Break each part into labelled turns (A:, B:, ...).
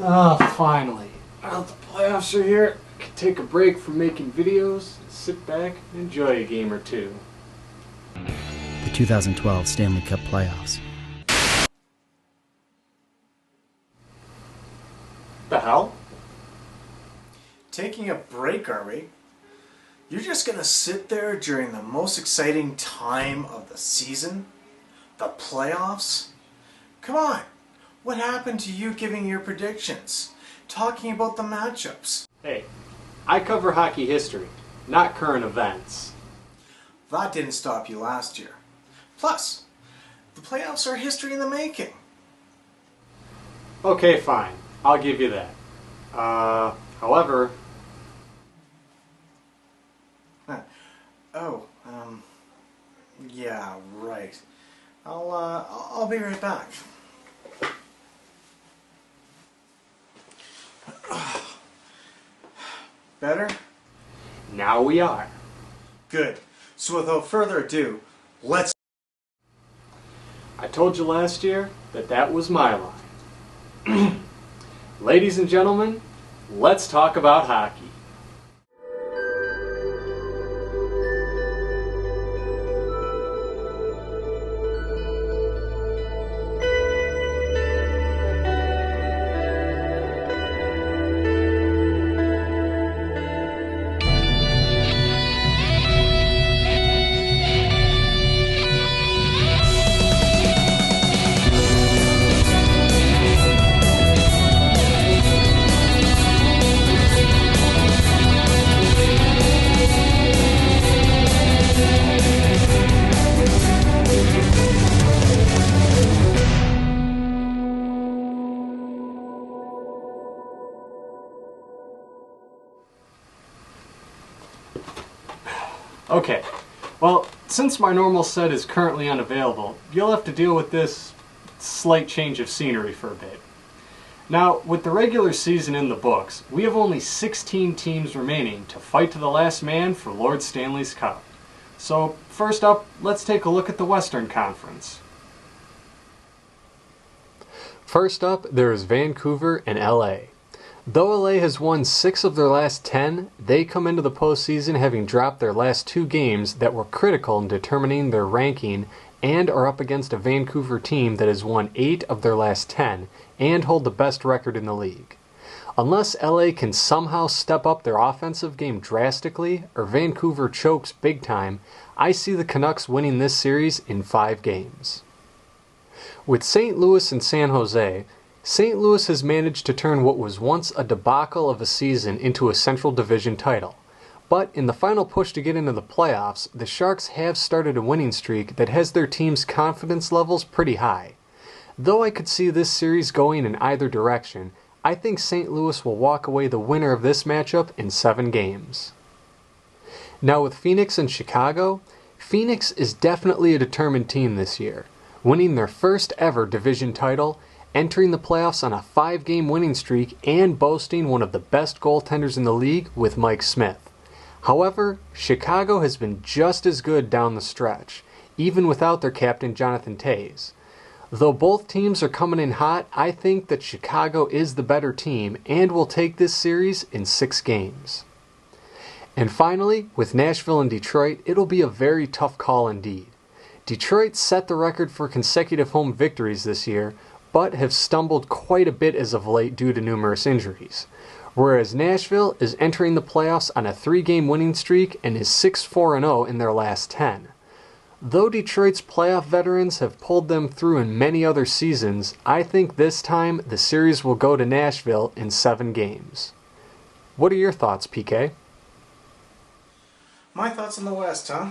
A: Oh, finally. Now the playoffs are here. I can take a break from making videos, sit back, and enjoy a game or two.
B: The 2012 Stanley Cup Playoffs.
A: The hell?
C: Taking a break, are we? You're just gonna sit there during the most exciting time of the season? The playoffs? Come on! What happened to you giving your predictions? Talking about the matchups?
A: Hey, I cover hockey history, not current events.
C: That didn't stop you last year. Plus, the playoffs are history in the making.
A: Okay, fine. I'll give you that. However...
C: Yeah, right. I'll be right back. Better?
A: Now we are.
C: Good. So without further ado, let's...
A: I told you last year that was my line. Ladies and gentlemen, let's talk about hockey. Okay, well, since my normal set is currently unavailable, you'll have to deal with this slight change of scenery for a bit. Now, with the regular season in the books, we have only 16 teams remaining to fight to the last man for Lord Stanley's Cup. So, first up, let's take a look at the Western Conference. First up, there is Vancouver and LA. Though LA has won 6 of their last 10, they come into the postseason having dropped their last 2 games that were critical in determining their ranking and are up against a Vancouver team that has won 8 of their last 10 and hold the best record in the league. Unless LA can somehow step up their offensive game drastically or Vancouver chokes big time, I see the Canucks winning this series in 5 games. With St. Louis and San Jose, St. Louis has managed to turn what was once a debacle of a season into a Central Division title. But in the final push to get into the playoffs, the Sharks have started a winning streak that has their team's confidence levels pretty high. Though I could see this series going in either direction, I think St. Louis will walk away the winner of this matchup in 7 games. Now with Phoenix and Chicago, Phoenix is definitely a determined team this year, winning their first ever division title, entering the playoffs on a 5-game winning streak and boasting one of the best goaltenders in the league with Mike Smith. However, Chicago has been just as good down the stretch, even without their captain Jonathan Toews. Though both teams are coming in hot, I think that Chicago is the better team and will take this series in 6 games. And finally, with Nashville and Detroit, it'll be a very tough call indeed. Detroit set the record for consecutive home victories this year, but have stumbled quite a bit as of late due to numerous injuries. Whereas Nashville is entering the playoffs on a 3-game winning streak and is 6-4-0 in their last 10. Though Detroit's playoff veterans have pulled them through in many other seasons, I think this time the series will go to Nashville in 7 games. What are your thoughts, PK?
C: My thoughts on the West, huh?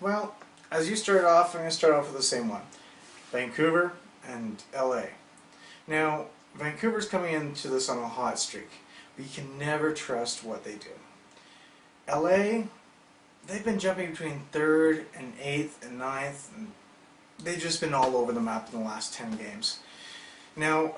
C: Well, as you started off, I'm going to start off with the same one. Vancouver and LA. Now, Vancouver's coming into this on a hot streak, but you can never trust what they do. LA, they've been jumping between 3rd and 8th and 9th, and they've just been all over the map in the last 10 games. Now,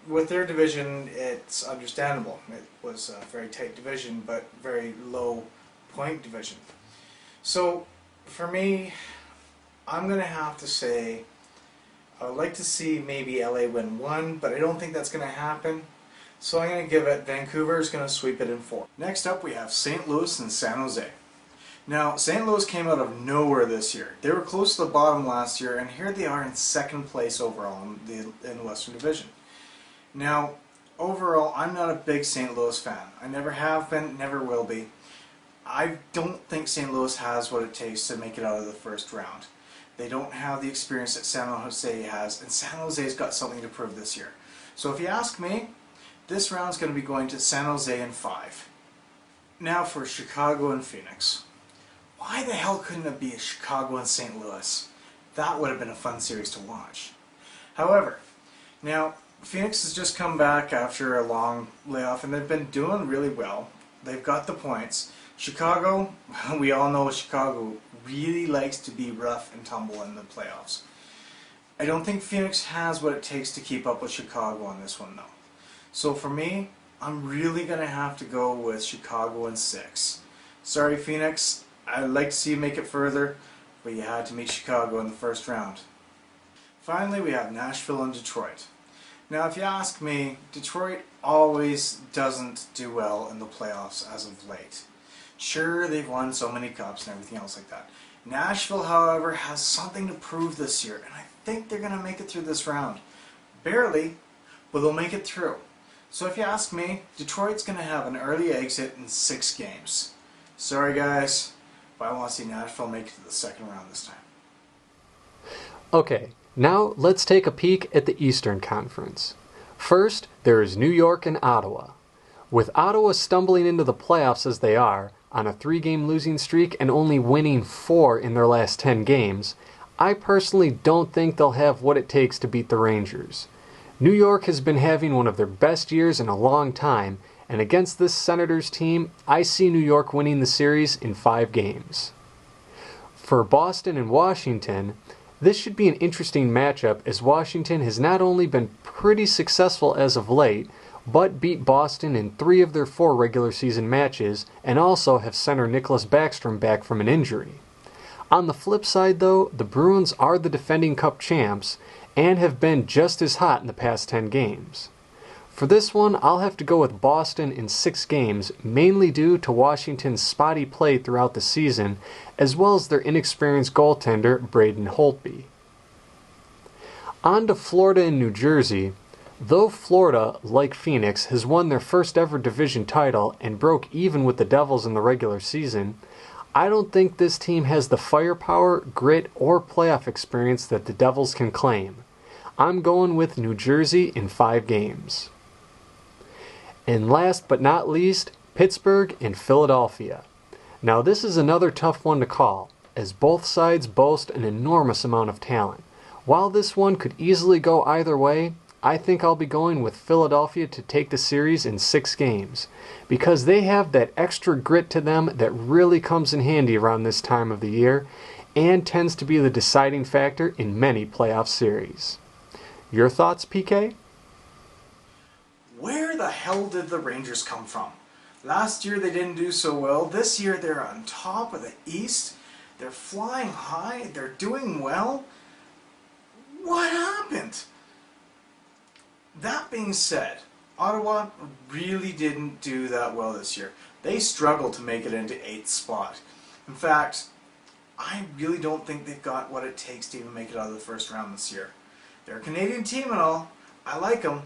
C: with their division, it's understandable. It was a very tight division, but very low point division. So, for me, I'm going to have to say I would like to see maybe LA win 1, but I don't think that's going to happen. So I'm going to give it, Vancouver is going to sweep it in 4. Next up we have St. Louis and San Jose. Now, St. Louis came out of nowhere this year. They were close to the bottom last year, and here they are in 2nd place overall in the Western Division. Now, overall, I'm not a big St. Louis fan. I never have been, never will be. I don't think St. Louis has what it takes to make it out of the first round. They don't have the experience that San Jose has, and San Jose's got something to prove this year. So if you ask me, this round's going to be going to San Jose in 5. Now for Chicago and Phoenix. Why the hell couldn't it be Chicago and St. Louis? That would have been a fun series to watch. However, now Phoenix has just come back after a long layoff, and they've been doing really well. They've got the points. Chicago, we all know Chicago really likes to be rough and tumble in the playoffs. I don't think Phoenix has what it takes to keep up with Chicago on this one, though. So for me, I'm really going to have to go with Chicago in 6. Sorry, Phoenix. I'd like to see you make it further, but you had to meet Chicago in the first round. Finally, we have Nashville and Detroit. Now, if you ask me, Detroit always doesn't do well in the playoffs as of late. Sure, they've won so many cups and everything else like that. Nashville, however, has something to prove this year, and I think they're going to make it through this round. Barely, but they'll make it through. So if you ask me, Detroit's going to have an early exit in 6 games. Sorry guys, but I want to see Nashville make it to the second round this time.
A: Okay, now let's take a peek at the Eastern Conference. First, there is New York and Ottawa. With Ottawa stumbling into the playoffs as they are, on a 3-game losing streak and only winning 4 in their last 10 games, I personally don't think they'll have what it takes to beat the Rangers. New York has been having one of their best years in a long time, and against this Senators team, I see New York winning the series in 5 games. For Boston and Washington, this should be an interesting matchup as Washington has not only been pretty successful as of late, but beat Boston in 3 of their 4 regular season matches and also have center Nicholas Backstrom back from an injury. On the flip side though, the Bruins are the defending Cup champs and have been just as hot in the past 10 games. For this one, I'll have to go with Boston in 6 games, mainly due to Washington's spotty play throughout the season, as well as their inexperienced goaltender, Braden Holtby. On to Florida and New Jersey. Though Florida, like Phoenix, has won their first ever division title and broke even with the Devils in the regular season, I don't think this team has the firepower, grit, or playoff experience that the Devils can claim. I'm going with New Jersey in 5 games. And last but not least, Pittsburgh and Philadelphia. Now this is another tough one to call, as both sides boast an enormous amount of talent. While this one could easily go either way, I think I'll be going with Philadelphia to take the series in 6 games, because they have that extra grit to them that really comes in handy around this time of the year, and tends to be the deciding factor in many playoff series. Your thoughts, PK?
C: Where the hell did the Rangers come from? Last year they didn't do so well. This year they're on top of the East. They're flying high. They're doing well. What happened? That being said, Ottawa really didn't do that well this year. They struggled to make it into 8th spot. In fact, I really don't think they've got what it takes to even make it out of the first round this year. They're a Canadian team and all. I like them.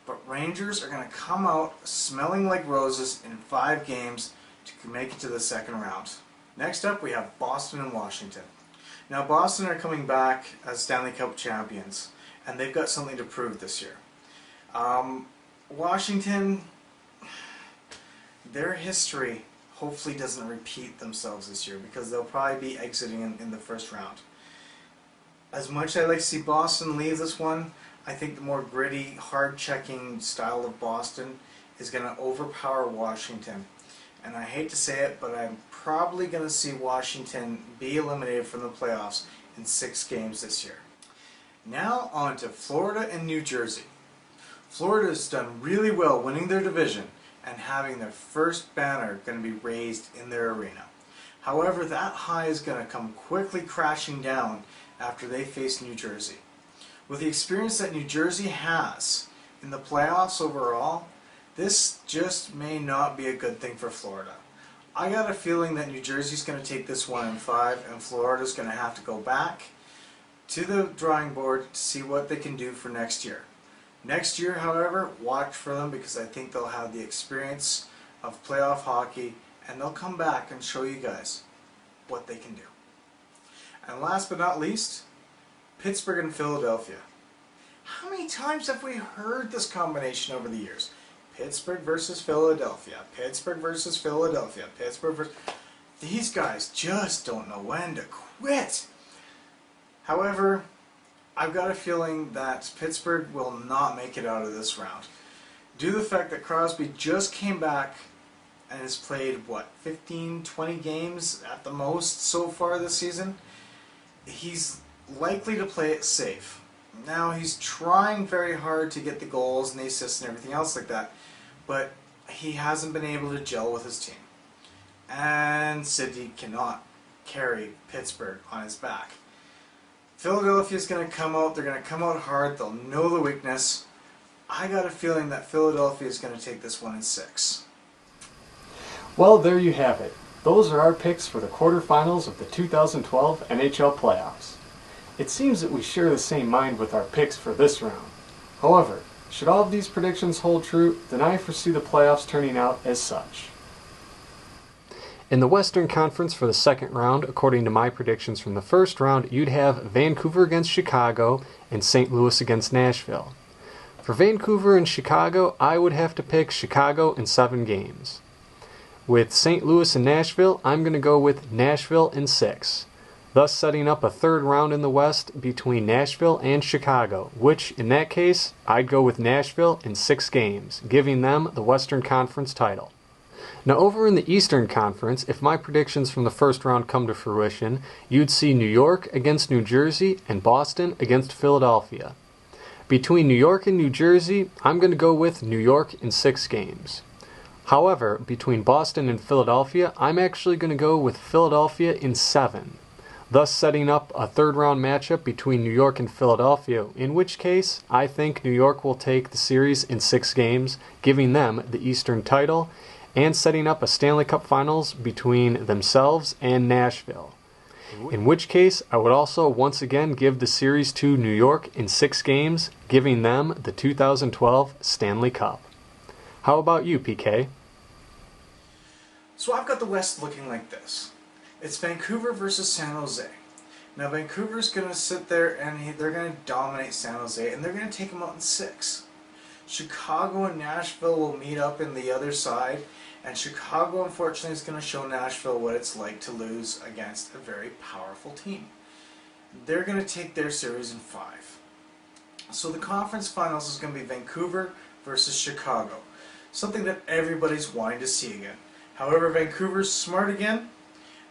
C: But Rangers are going to come out smelling like roses in 5 games to make it to the second round. Next up, we have Boston and Washington. Now, Boston are coming back as Stanley Cup champions, and they've got something to prove this year. Washington, their history hopefully doesn't repeat themselves this year, because they'll probably be exiting in the first round. As much as I'd like to see Boston leave this one, I think the more gritty, hard-checking style of Boston is going to overpower Washington. And I hate to say it, but I'm probably going to see Washington be eliminated from the playoffs in 6 games this year. Now on to Florida and New Jersey. Florida's done really well winning their division and having their first banner going to be raised in their arena. However, that high is going to come quickly crashing down after they face New Jersey. With the experience that New Jersey has in the playoffs overall, this just may not be a good thing for Florida. I got a feeling that New Jersey's going to take this 1-5, and Florida's going to have to go back to the drawing board to see what they can do for next year. Next year, however, watch for them, because I think they'll have the experience of playoff hockey, and they'll come back and show you guys what they can do. And last but not least, Pittsburgh and Philadelphia. How many times have we heard this combination over the years? Pittsburgh versus Philadelphia, Pittsburgh versus Philadelphia, Pittsburgh versus... These guys just don't know when to quit. However, I've got a feeling that Pittsburgh will not make it out of this round. Due to the fact that Crosby just came back and has played, what, 15, 20 games at the most so far this season, he's likely to play it safe. Now, he's trying very hard to get the goals and the assists and everything else like that, but he hasn't been able to gel with his team. And Sidney cannot carry Pittsburgh on his back. Philadelphia's going to come out, they're going to come out hard, they'll know the weakness. I got a feeling that Philadelphia is going to take this one in 6.
A: Well, there you have it. Those are our picks for the quarterfinals of the 2012 NHL playoffs. It seems that we share the same mind with our picks for this round. However, should all of these predictions hold true, then I foresee the playoffs turning out as such. In the Western Conference for the second round, according to my predictions from the first round, you'd have Vancouver against Chicago and St. Louis against Nashville. For Vancouver and Chicago, I would have to pick Chicago in 7 games. With St. Louis and Nashville, I'm going to go with Nashville in 6. Thus setting up a third round in the West between Nashville and Chicago, which, in that case, I'd go with Nashville in 6 games, giving them the Western Conference title. Now over in the Eastern Conference, if my predictions from the first round come to fruition, you'd see New York against New Jersey and Boston against Philadelphia. Between New York and New Jersey, I'm going to go with New York in 6 games. However, between Boston and Philadelphia, I'm actually going to go with Philadelphia in 7. Thus setting up a third round matchup between New York and Philadelphia, in which case I think New York will take the series in 6 games, giving them the Eastern title, and setting up a Stanley Cup Finals between themselves and Nashville. In which case, I would also once again give the series to New York in 6 games, giving them the 2012 Stanley Cup. How about you, PK?
C: So I've got the West looking like this. It's Vancouver versus San Jose. Now Vancouver's going to sit there and they're going to dominate San Jose, and they're going to take them out in 6. Chicago and Nashville will meet up in the other side, and Chicago unfortunately is going to show Nashville what it's like to lose against a very powerful team. They're going to take their series in 5. So the conference finals is going to be Vancouver versus Chicago. Something that everybody's wanting to see again. However, Vancouver's smart again.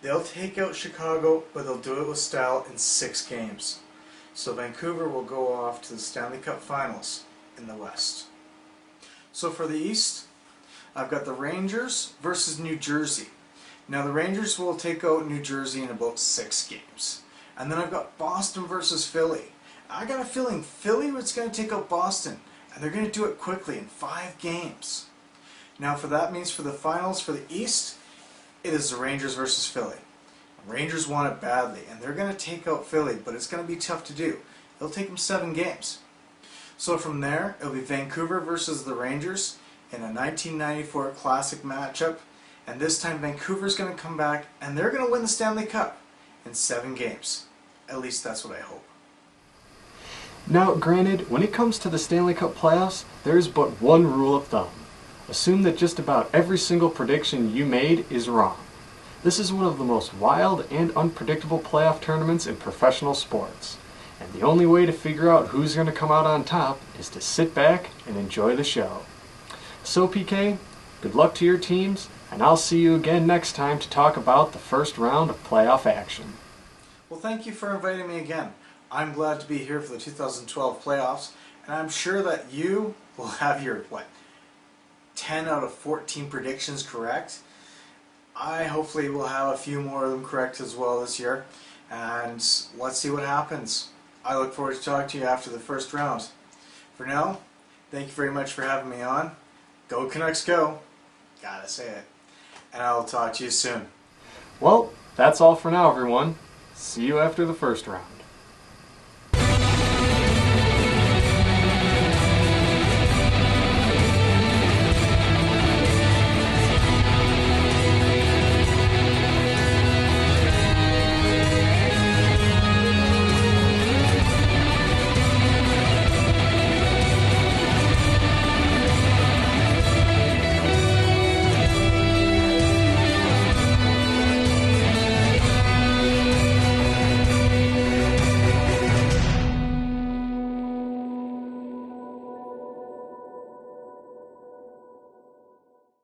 C: They'll take out Chicago, but they'll do it with style in 6 games. So Vancouver will go off to the Stanley Cup Finals in the West. So for the East, I've got the Rangers versus New Jersey. Now the Rangers will take out New Jersey in about 6 games. And then I've got Boston versus Philly. I got a feeling Philly is going to take out Boston, and they're going to do it quickly in 5 games. Now for that means for the finals for the East, it is the Rangers versus Philly. Rangers want it badly, and they're going to take out Philly, but it's going to be tough to do. It'll take them 7 games. So from there, it'll be Vancouver versus the Rangers in a 1994 classic matchup, and this time Vancouver's going to come back, and they're going to win the Stanley Cup in 7 games. At least that's what I hope.
A: Now, granted, when it comes to the Stanley Cup playoffs, there's but one rule of thumb. Assume that just about every single prediction you made is wrong. This is one of the most wild and unpredictable playoff tournaments in professional sports, and the only way to figure out who's going to come out on top is to sit back and enjoy the show. So PK, good luck to your teams, and I'll see you again next time to talk about the first round of playoff action.
C: Well, thank you for inviting me again. I'm glad to be here for the 2012 playoffs, and I'm sure that you will have your, 10 out of 14 predictions correct. I hopefully will have a few more of them correct as well this year, and let's see what happens. I look forward to talking to you after the first round. For now, thank you very much for having me on. Go Canucks go. Gotta say it. And I'll talk to you soon.
A: Well, that's all for now, everyone. See you after the first round.